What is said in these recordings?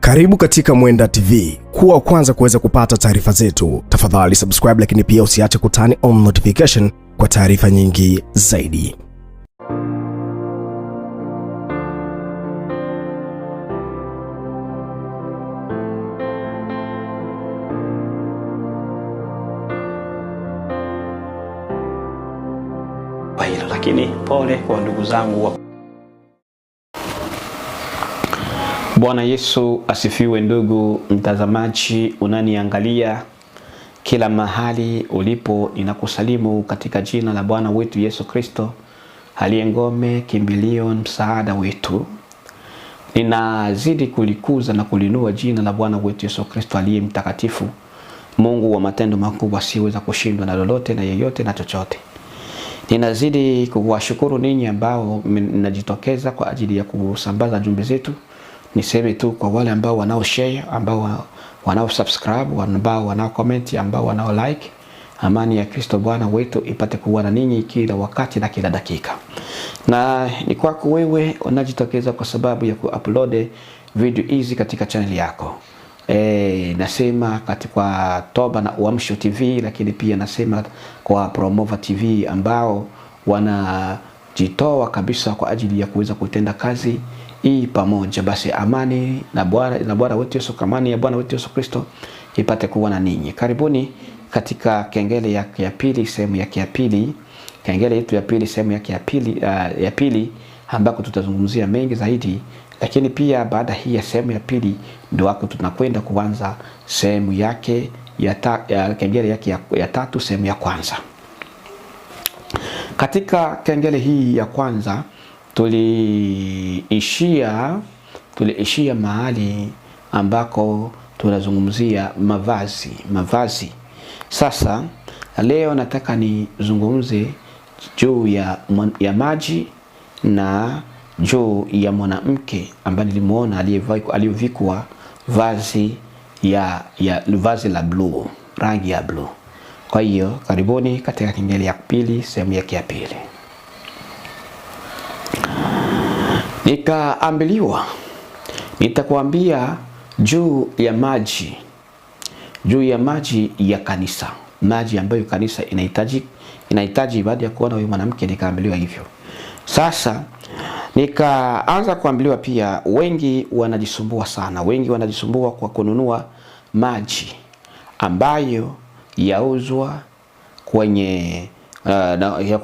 Karibu katika Mwenda TV. Kuwa kwanza kuweza kupata taarifa zetu, tafadhali subscribe, lakini pia usiache kutani on notification kwa taarifa nyingi zaidi. Lakini pole kwa ndugu zangu. Bwana Yesu asifiwe. Ndugu mtazamaji unaniangalia kila mahali ulipo, ninakusalimu katika jina la Bwana wetu Yesu Kristo, aliye ngome, kimbilio, msaada wetu. Ninazidi kulikuza na kulinua jina la Bwana wetu Yesu Kristo aliye mtakatifu, Mungu wa matendo makubwa, asiweza kushindwa na lolote na yeyote na chochote. Ninazidi kuwashukuru ninyi ambao mnajitokeza kwa ajili ya kusambaza jumbe zetu. Niseme tu kwa wale ambao wanao share, ambao wanao subscribe, ambao wanao comment, ambao wanao like, amani ya Kristo Bwana wetu ipate kuwa na ninyi kila wakati na kila dakika. Na ni kwako wewe unajitokeza kwa sababu ya kuupload video hizi katika channel yako. Nasema katika Toba na Uamsho TV, lakini pia nasema kwa Promova TV ambao wanajitoa kabisa kwa ajili ya kuweza kutenda kazi hii pamoja. Basi amani na Bwana wetu Yesu, amani ya Bwana wetu Yesu Kristo ipate kuwa na ninyi. Karibuni katika kengele ya pili, sehemu yake ya pili, kengele yetu ya pili, sehemu yake ya pili ambako tutazungumzia mengi zaidi. Lakini pia baada hii ya sehemu ya pili ndio wako tunakwenda kuanza sehemu yake ya kengele yake ya tatu, sehemu ya kwanza. Katika kengele hii ya kwanza tuliishia mahali ambako tunazungumzia mavazi. Sasa leo nataka nizungumze juu ya maji na juu ya mwanamke ambaye nilimuona aliyovikwa vazi la blue, rangi ya blue. Kwa hiyo karibuni katika kengele ya pili, sehemu yake ya pili. Nikaambiliwa nitakuambia juu ya maji ya kanisa, maji ambayo kanisa inahitaji baada ya kuona huyu mwanamke. Nikaambiliwa hivyo. Sasa nikaanza kuambiliwa pia wengi wanajisumbua sana, wengi wanajisumbua kwa kununua maji ambayo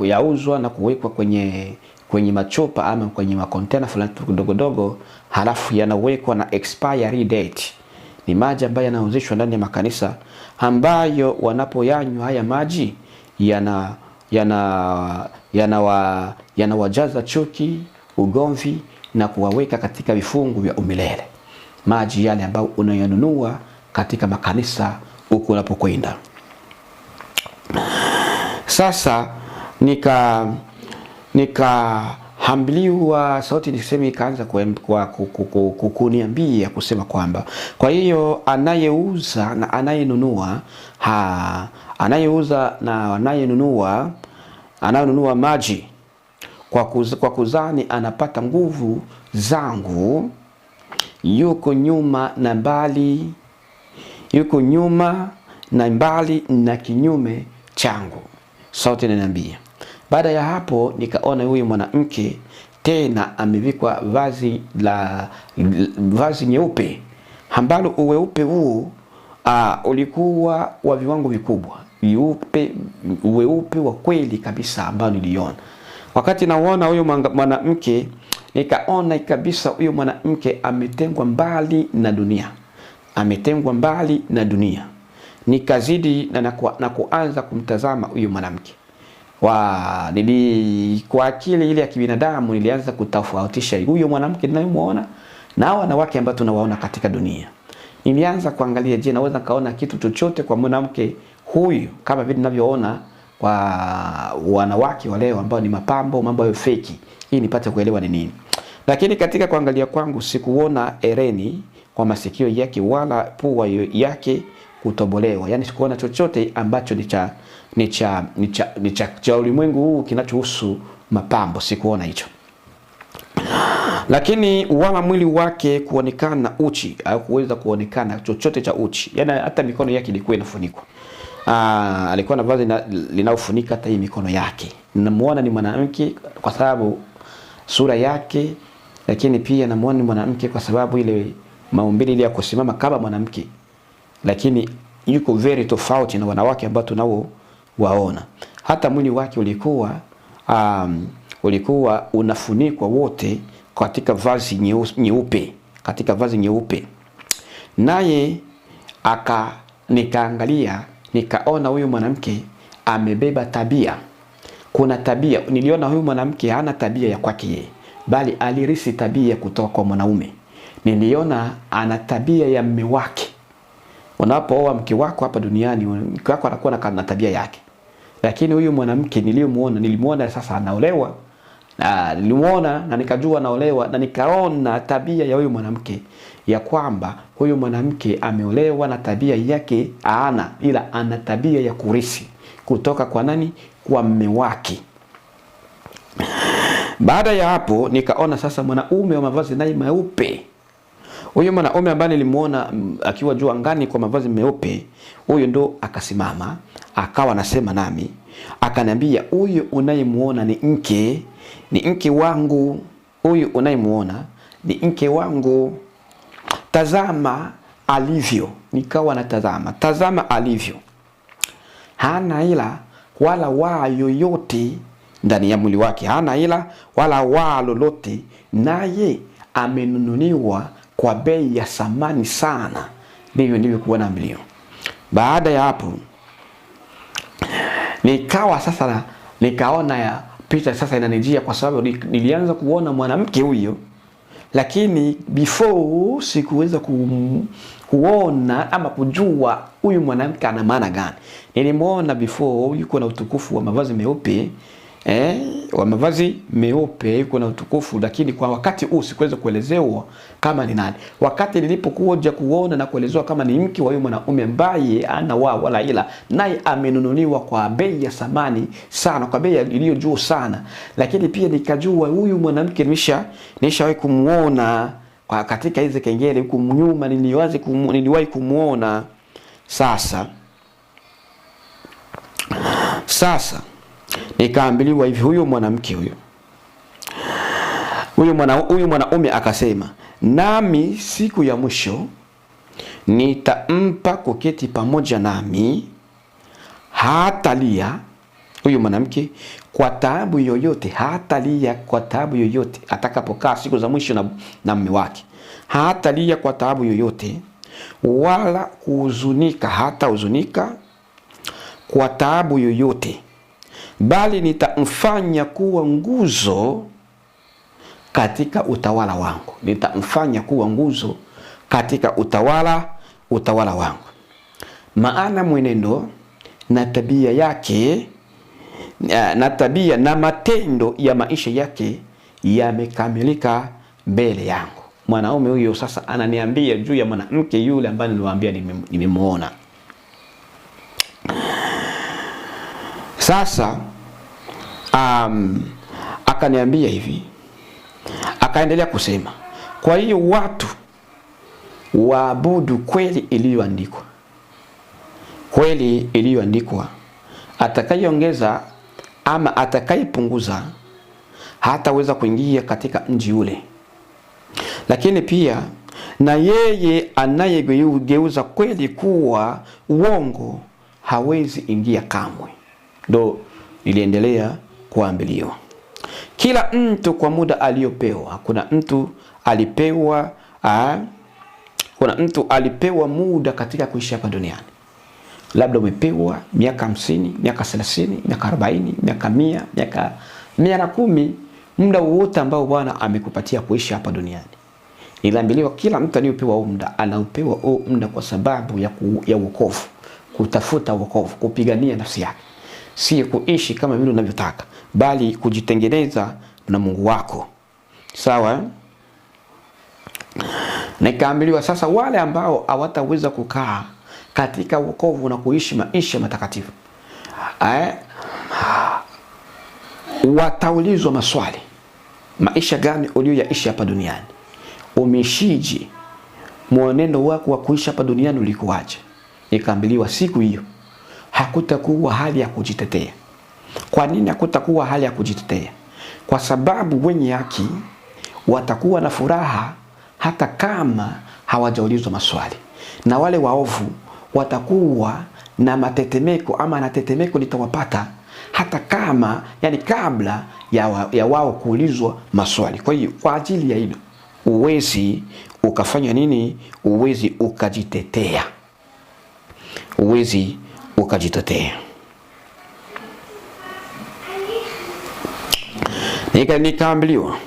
yauzwa na kuwekwa kwenye machupa ama kwenye makontena fulani dogo, halafu yanawekwa na expiry date. Ni maji ambayo yanauzishwa ndani ya makanisa ambayo wanapoyanywa haya maji yanawajaza chuki, ugomvi na kuwaweka katika vifungu vya umilele. Maji yale ambayo unayanunua katika makanisa huko unapokwenda. Sasa nikaambiwa sauti niseme, ikaanza kuniambia kusema kwamba kwa hiyo anayeuza na anayenunua maji kwa kuzani anapata nguvu zangu, yuko nyuma na mbali na kinyume changu. Sauti inaniambia. Baada ya hapo nikaona huyu mwanamke tena amevikwa vazi nyeupe, ambalo uweupe huu ulikuwa wa viwango vikubwa, uweupe wa kweli kabisa ambao niliona. Wakati naona huyu mwanamke, nikaona kabisa huyu mwanamke ametengwa mbali na dunia. Nikazidi na kuanza kumtazama huyu mwanamke. Kwa akili ile ya kibinadamu nilianza kutofautisha huyu mwanamke ninayemuona na wanawake ambao tunawaona katika dunia. Nilianza kuangalia, je, naweza kaona kitu chochote kwa mwanamke huyu kama vile ninavyoona kwa wanawake wale ambao ni mapambo, mambo ya fake, ili nipate kuelewa ni nini. Lakini katika kuangalia kwangu sikuona hereni kwa masikio yake wala pua yake kutobolewa. Yaani sikuona chochote ambacho ni cha ulimwengu huu kinachohusu mapambo, sikuona hicho. lakini wala mwili wake kuonekana uchi au kuweza kuonekana chochote cha uchi. Yaani hata mikono yake ilikuwa inafunikwa. Alikuwa na vazi linaofunika hata hii mikono yake. Namuona ni mwanamke kwa sababu sura yake, lakini pia namuona ni mwanamke kwa sababu ile maumbile ile ya kusimama kama mwanamke, lakini yuko very tofauti na wanawake ambao tunao waona. Hata mwili wake ulikuwa unafunikwa wote katika vazi nyeupe, katika vazi nyeupe. Naye nikaangalia, nikaona huyu mwanamke amebeba tabia. Kuna tabia, niliona huyu mwanamke hana tabia ya kwake yeye, bali alirisi tabia kutoka kwa mwanaume. Niliona ana tabia ya mume wake. Unapooa mke wako hapa duniani, mke wako anakuwa na tabia yake. Lakini huyu mwanamke nilimuona sasa anaolewa. Nilimuona na nikajua anaolewa, na nikaona tabia ya huyu mwanamke ya kwamba huyu mwanamke ameolewa na tabia yake ila ana tabia ya kurisi kutoka kwa nani? Kwa mume wake. Baada ya hapo nikaona sasa mwanaume wa mavazi naye meupe. Huyu mwanaume ambaye nilimuona akiwa juu angani kwa mavazi meupe, huyu ndo akasimama, akawa anasema nami, akaniambia, huyu unayemuona ni mke wangu. Huyu unayemuona ni mke wangu. Tazama alivyo. Nikawa natazama, tazama alivyo. Hana ila wala waa yoyote ndani ya mwili wake, hana ila wala waa lolote, naye amenunuliwa kwa bei ya thamani sana. Ndivyo kuona mlio. Baada ya hapo nikaona ya picha sasa inanijia, kwa sababu nilianza kuona mwanamke huyo, lakini before sikuweza kuona ama kujua huyu mwanamke ana maana gani. Nilimuona before yuko na utukufu wa mavazi meupe, wa mavazi meupe yuko na utukufu, lakini kwa wakati huu sikuweza kuelezewa kama ni nani. Wakati nilipokuja kuona na kuelezewa kama ni mke wa huyu mwanaume ambaye ana wala ila, naye amenunuliwa kwa bei ya thamani sana, kwa bei iliyo juu sana, lakini pia nikajua huyu mwanamke nishawahi kumuona katika hizo kengele huko nyuma, niliwahi kumuona. Sasa nikaambiliwa hivi, huyu mwanamke huyu mwanaume akasema, nami siku ya mwisho nitampa kuketi pamoja nami, hatalia huyu mwanamke kwa taabu yoyote, hatalia kwa taabu yoyote atakapokaa siku za mwisho na mume wake. Hatalia kwa taabu yoyote, wala kuhuzunika, hatahuzunika kwa taabu yoyote, bali nitamfanya kuwa nguzo katika utawala wangu. Nitamfanya kuwa nguzo katika utawala wangu. Maana mwenendo na tabia yake na matendo ya maisha yake yamekamilika mbele yangu. Mwanaume huyo sasa ananiambia juu ya mwanamke yule ambaye niliwaambia nimemuona. Sasa akaniambia hivi, akaendelea kusema, kwa hiyo watu waabudu kweli iliyoandikwa. Kweli iliyoandikwa. Atakayeongeza ama atakayepunguza hataweza kuingia katika mji ule. Lakini pia na yeye anayegeuza kweli kuwa uongo hawezi ingia kamwe. Ndo niliendelea kuambiliwa, kila mtu kwa muda aliopewa. Kuna mtu alipewa muda katika kuishi hapa duniani. Labda umepewa miaka 50, miaka 30, miaka 40, miaka 100, miaka 110, muda wote ambao Bwana amekupatia kuishi hapa duniani. Niliambiwa kila mtu aliyopewa muda anapewa muda kwa sababu ya wokovu, kutafuta wokovu, kupigania nafsi yake. Si kuishi kama vile unavyotaka, bali kujitengeneza na Mungu wako. Sawa? Nikaambiwa sasa wale ambao hawataweza kukaa katika wokovu na kuishi maisha matakatifu, wataulizwa maswali. maisha gani uliyoyaishi hapa duniani? Umeshije? Mwenendo wako wa kuishi hapa duniani ulikuwaje? Nikaambiwa siku hiyo hakutakuwa hali ya kujitetea. Kwa nini hakutakuwa hali ya kujitetea? Kwa sababu wenye haki watakuwa na furaha hata kama hawajaulizwa maswali, na wale waovu watakuwa na matetemeko, ama na tetemeko litawapata hata kama, yani kabla ya wao kuulizwa maswali. Kwa hiyo kwa ajili ya hilo uwezi ukafanya nini? Uwezi ukajitetea. Uwezi ukajitetea. Nikaambiwa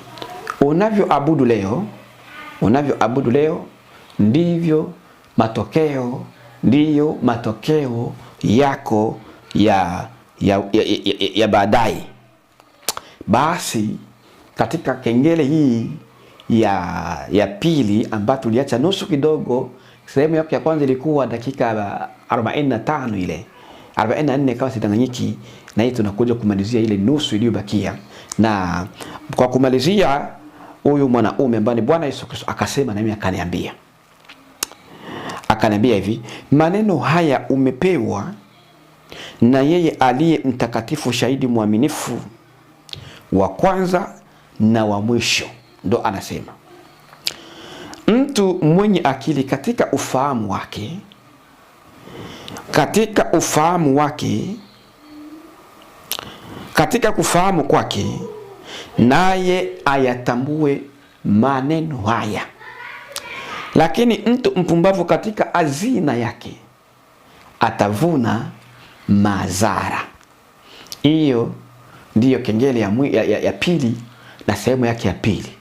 unavyoabudu leo ndivyo matokeo yako ya baadaye. Basi katika kengele hii ya pili ambayo tuliacha nusu kidogo, sehemu yake ya kwanza ilikuwa dakika 45, ile 44 kama sidanganyiki, na hii tunakuja kumalizia ile nusu iliyobakia. Na kwa kumalizia, huyu mwanaume ambaye ni Bwana Yesu Kristo akasema, na mimi akaniambia hivi, maneno haya umepewa na yeye aliye mtakatifu, shahidi mwaminifu, wa kwanza na wa mwisho. Ndo anasema mtu mwenye akili katika kufahamu kwake, naye ayatambue maneno haya. Lakini mtu mpumbavu katika hazina yake atavuna madhara. Hiyo ndiyo kengele ya pili na sehemu yake ya pili,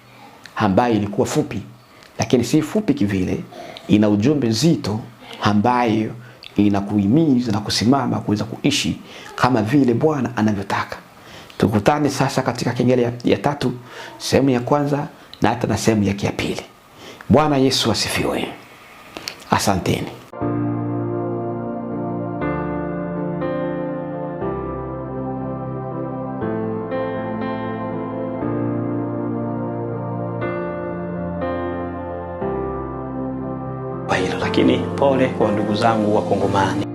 ambayo ilikuwa fupi, lakini si fupi kivile. Ina ujumbe nzito ambayo inakuhimiza na kusimama kuweza kuishi kama vile Bwana anavyotaka. Tukutane sasa katika kengele ya tatu, sehemu ya kwanza na hata na sehemu yake ya pili. Bwana Yesu asifiwe. Asanteni. Lakini pole kwa ndugu zangu wa Kongomani.